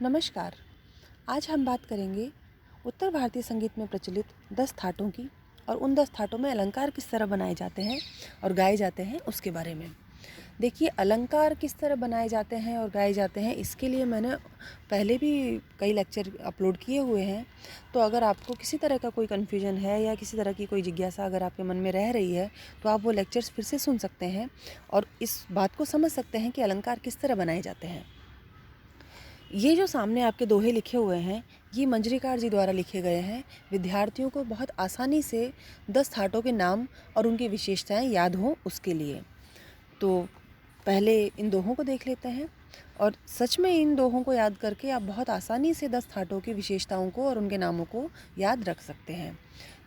नमस्कार। आज हम बात करेंगे उत्तर भारतीय संगीत में प्रचलित 10 थाटों की और उन 10 थाटों में अलंकार किस तरह बनाए जाते हैं और गाए जाते हैं उसके बारे में। देखिए, अलंकार किस तरह बनाए जाते हैं और गाए जाते हैं इसके लिए मैंने पहले भी कई लेक्चर अपलोड किए हुए हैं। तो अगर आपको किसी तरह का कोई कन्फ्यूजन है या किसी तरह की कोई जिज्ञासा अगर आपके मन में रह रही है तो आप वो लेक्चर्स फिर से सुन सकते हैं और इस बात को समझ सकते हैं कि अलंकार किस तरह बनाए जाते हैं। ये जो सामने आपके दोहे लिखे हुए हैं, ये मंजरीकार जी द्वारा लिखे गए हैं। विद्यार्थियों को बहुत आसानी से 10 थाटों के नाम और उनकी विशेषताएं याद हों उसके लिए। तो पहले इन दोहों को देख लेते हैं और सच में इन दोहों को याद करके आप बहुत आसानी से 10 थाटों की विशेषताओं को और उनके नामों को याद रख सकते हैं।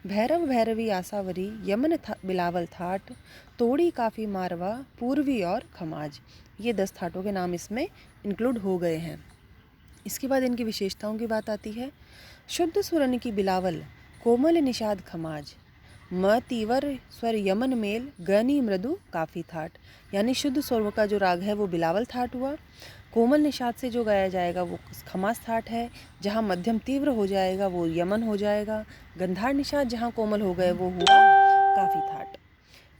भैरव भैरवी आसावरी, यमन बिलावल थाट, तोड़ी काफ़ी मारवा, पूर्वी और खमाज, ये 10 थाटों के नाम इसमें इंक्लूड हो गए हैं। इसके बाद इनकी विशेषताओं की बात आती है। शुद्ध सुरन की बिलावल, कोमल निषाद खमाज, म तीवर स्वर यमन मेल, गनी मृदु काफ़ी थाट, यानी शुद्ध स्वर का जो राग है वो बिलावल थाट हुआ। कोमल निषाद से जो गाया जाएगा वो खमास थाट है। जहाँ मध्यम तीव्र हो जाएगा वो यमन हो जाएगा। गंधार निषाद जहाँ कोमल हो गए वो हुआ काफ़ी थाट।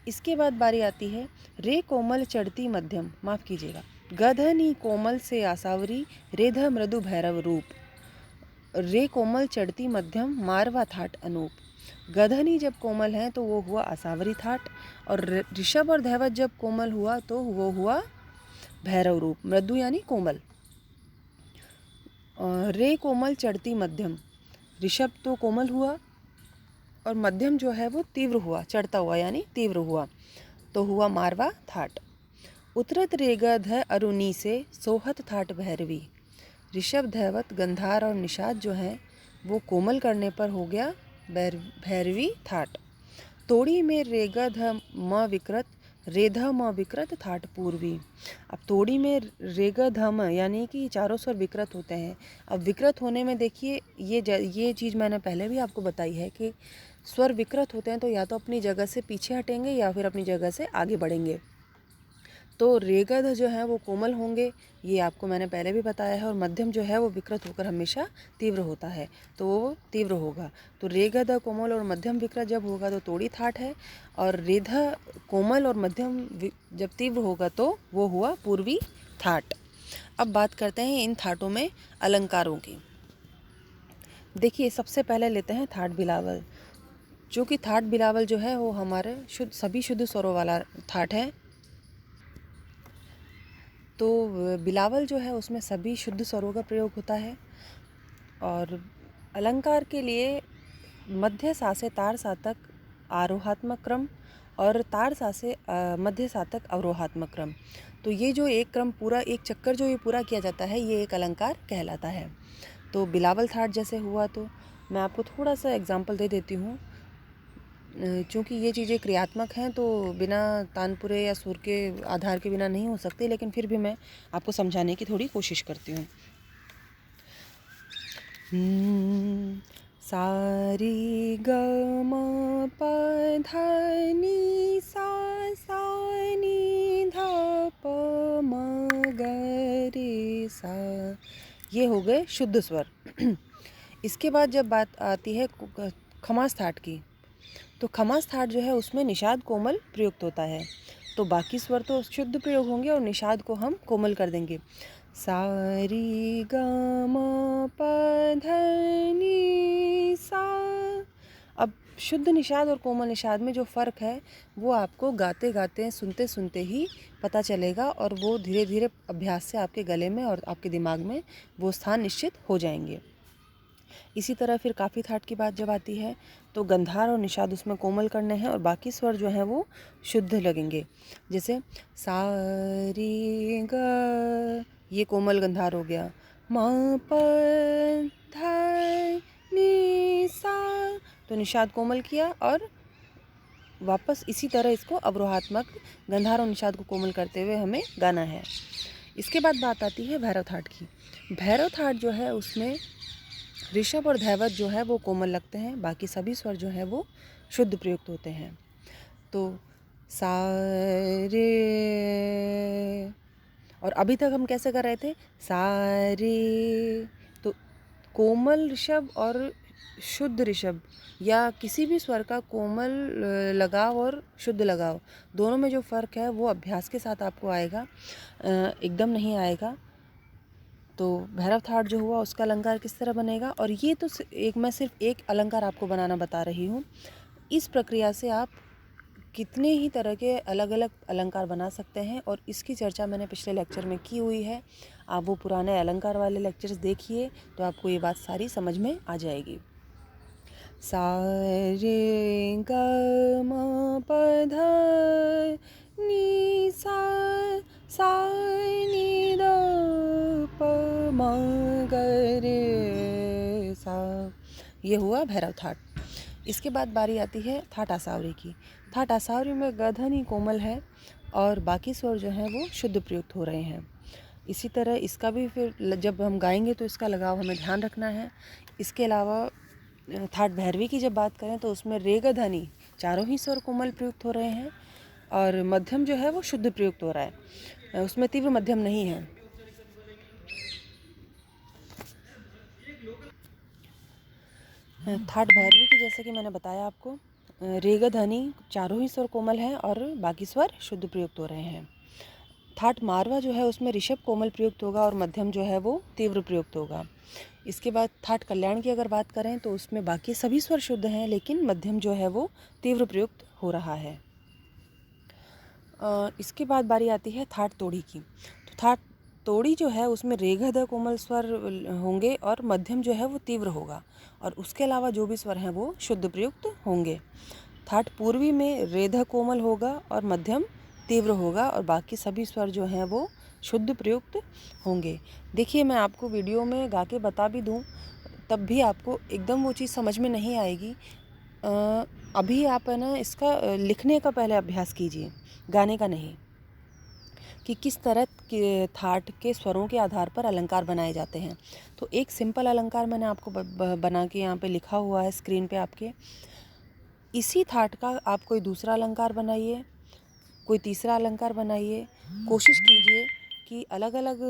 इसके बाद बारी आती है रे कोमल चढ़ती मध्यम, माफ़ कीजिएगा, गधनी कोमल से आसावरी, रेध मृदु भैरव रूप। रे कोमल चढ़ती मध्यम, मारवा थाट अनूप। गधनी जब कोमल है तो वो हुआ आसावरी थाट और ऋषभ और धैवत जब कोमल हुआ तो वो हुआ भैरव रूप। मृदु यानी कोमल। रे कोमल चढ़ती मध्यम, ऋषभ तो कोमल हुआ और मध्यम जो है वो तीव्र हुआ, चढ़ता हुआ यानी तीव्र हुआ, तो हुआ मारवा थाट। उतरत रेगध अरुणी से सोहत थाट भैरवी। ऋषभ धैवत गंधार और निषाद जो हैं वो कोमल करने पर हो गया भैरवी थाट। तोड़ी में रेगध म विकृत, रेध म विकृत थाट पूर्वी। अब तोड़ी में रेगधम यानी कि चारों स्वर विकृत होते हैं। अब विकृत होने में देखिए ये चीज़ मैंने पहले भी आपको बताई है कि स्वर विकृत होते हैं तो या तो अपनी जगह से पीछे हटेंगे या फिर अपनी जगह से आगे बढ़ेंगे। तो रेगध जो है वो कोमल होंगे, ये आपको मैंने पहले भी बताया है, और मध्यम जो है वो विकृत होकर हमेशा तीव्र होता है तो वो तीव्र होगा। तो रेगध कोमल और मध्यम विकृत जब होगा तो तोड़ी थाट है, और रेध कोमल और मध्यम जब तीव्र होगा तो वो हुआ पूर्वी थाट। अब बात करते हैं इन थाटों में अलंकारों की। देखिए, सबसे पहले लेते हैं थाट बिलावल। जो कि थाट बिलावल जो है वो हमारे सभी शुद्ध स्वरों वाला थाट है। तो बिलावल जो है उसमें सभी शुद्ध स्वरों का प्रयोग होता है और अलंकार के लिए मध्य सा से तार सा तक आरोहात्मक क्रम और तार सा से मध्य सा तक अवरोहात्मक क्रम, तो ये जो एक क्रम पूरा एक चक्कर जो ये पूरा किया जाता है ये एक अलंकार कहलाता है। तो बिलावल थाट जैसे हुआ, तो मैं आपको थोड़ा सा एग्जाम्पल दे देती हूँ। चूँकि ये चीज़ें क्रियात्मक हैं तो बिना तानपुरे या सुर के आधार के बिना नहीं हो सकती, लेकिन फिर भी मैं आपको समझाने की थोड़ी कोशिश करती हूँ। सारी ग म प ध नि सा सा नि ध प म ग रे सा, ये हो गए शुद्ध स्वर। इसके बाद जब बात आती है खमास थाट की, तो खमास थाट जो है उसमें निषाद कोमल प्रयुक्त होता है, तो बाकी स्वर तो शुद्ध प्रयोग होंगे और निषाद को हम कोमल कर देंगे। सा री ग म प ध नि सा। अब शुद्ध निषाद और कोमल निषाद में जो फ़र्क है वो आपको गाते गाते सुनते सुनते ही पता चलेगा, और वो धीरे धीरे अभ्यास से आपके गले में और आपके दिमाग में वो स्थान निश्चित हो जाएंगे। इसी तरह फिर काफ़ी थाट की बात जब आती है तो गंधार और निषाद उसमें कोमल करने हैं और बाकी स्वर जो हैं वो शुद्ध लगेंगे। जैसे सा री ग, ये कोमल गंधार हो गया। म प ध नि सा, तो निषाद कोमल किया और वापस इसी तरह इसको अवरोहात्मक गंधार और निषाद को कोमल करते हुए हमें गाना है। इसके बाद बात आती है भैरव थाट की। भैरव थाट जो है उसमें ऋषभ और धैवत जो है वो कोमल लगते हैं, बाकी सभी स्वर जो है वो शुद्ध प्रयुक्त होते हैं। तो सा रे, और अभी तक हम कैसे कर रहे थे, सारे। तो कोमल ऋषभ और शुद्ध ऋषभ या किसी भी स्वर का कोमल लगाव और शुद्ध लगाव दोनों में जो फ़र्क है वो अभ्यास के साथ आपको आएगा, एकदम नहीं आएगा। तो भैरव थाट जो हुआ उसका अलंकार किस तरह बनेगा, और ये तो मैं सिर्फ एक अलंकार आपको बनाना बता रही हूँ। इस प्रक्रिया से आप कितने ही तरह के अलग अलग अलंकार बना सकते हैं, और इसकी चर्चा मैंने पिछले लेक्चर में की हुई है। आप वो पुराने अलंकार वाले लेक्चर्स देखिए तो आपको ये बात सारी समझ में आ जाएगी। सा रे ग म प ध नि सा, सा नि द प म ग रे सा। ये हुआ भैरव थाट। इसके बाद बारी आती है थाट आसावरी की। थाट आसावरी में गधनी कोमल है और बाकी स्वर जो हैं वो शुद्ध प्रयुक्त हो रहे हैं। इसी तरह इसका भी फिर जब हम गाएंगे तो इसका लगाव हमें ध्यान रखना है। इसके अलावा थाट भैरवी की जब बात करें तो उसमें रे ग ध नि चारों ही स्वर कोमल प्रयुक्त हो रहे हैं और मध्यम जो है वो शुद्ध प्रयुक्त हो रहा है, उसमें तीव्र मध्यम नहीं है। थाट भैरवी की जैसे कि मैंने बताया आपको, रे ग ध नि चारों ही स्वर कोमल हैं और बाकी स्वर शुद्ध प्रयुक्त हो रहे हैं। थाट मारवा जो है उसमें ऋषभ कोमल प्रयुक्त होगा और मध्यम जो है वो तीव्र प्रयुक्त होगा। इसके बाद थाट कल्याण की अगर बात करें तो उसमें बाकी सभी स्वर शुद्ध हैं लेकिन मध्यम जो है वो तीव्र प्रयुक्त हो रहा है। इसके बाद बारी आती है थाट तोड़ी की। तो थाट तोड़ी जो है उसमें रे ग ध कोमल स्वर होंगे और मध्यम जो है वो तीव्र होगा, और उसके अलावा जो भी स्वर हैं वो शुद्ध प्रयुक्त होंगे। थाट पूर्वी में रे ध कोमल होगा और मध्यम तीव्र होगा और बाकी सभी स्वर जो हैं वो शुद्ध प्रयुक्त होंगे। देखिए, मैं आपको वीडियो में गा के बता भी दूं तब भी आपको एकदम वो चीज़ समझ में नहीं आएगी। अभी आप है ना इसका लिखने का पहले अभ्यास कीजिए, गाने का नहीं, कि किस तरह के थाट के स्वरों के आधार पर अलंकार बनाए जाते हैं। तो एक सिंपल अलंकार मैंने आपको बना के यहाँ पे लिखा हुआ है स्क्रीन पे आपके। इसी थाट का आप कोई दूसरा अलंकार बनाइए, कोई तीसरा अलंकार बनाइए। कोशिश कीजिए कि अलग अलग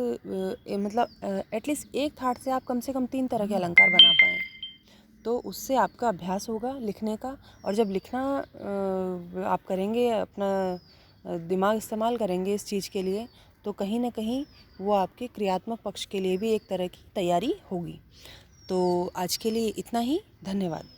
मतलब एटलीस्ट एक थाट से आप कम से कम 3 तरह के अलंकार बना पाएँ। तो उससे आपका अभ्यास होगा लिखने का, और जब लिखना आप करेंगे, अपना दिमाग इस्तेमाल करेंगे इस चीज़ के लिए, तो कहीं ना कहीं वो आपके क्रियात्मक पक्ष के लिए भी एक तरह की तैयारी होगी। तो आज के लिए इतना ही। धन्यवाद।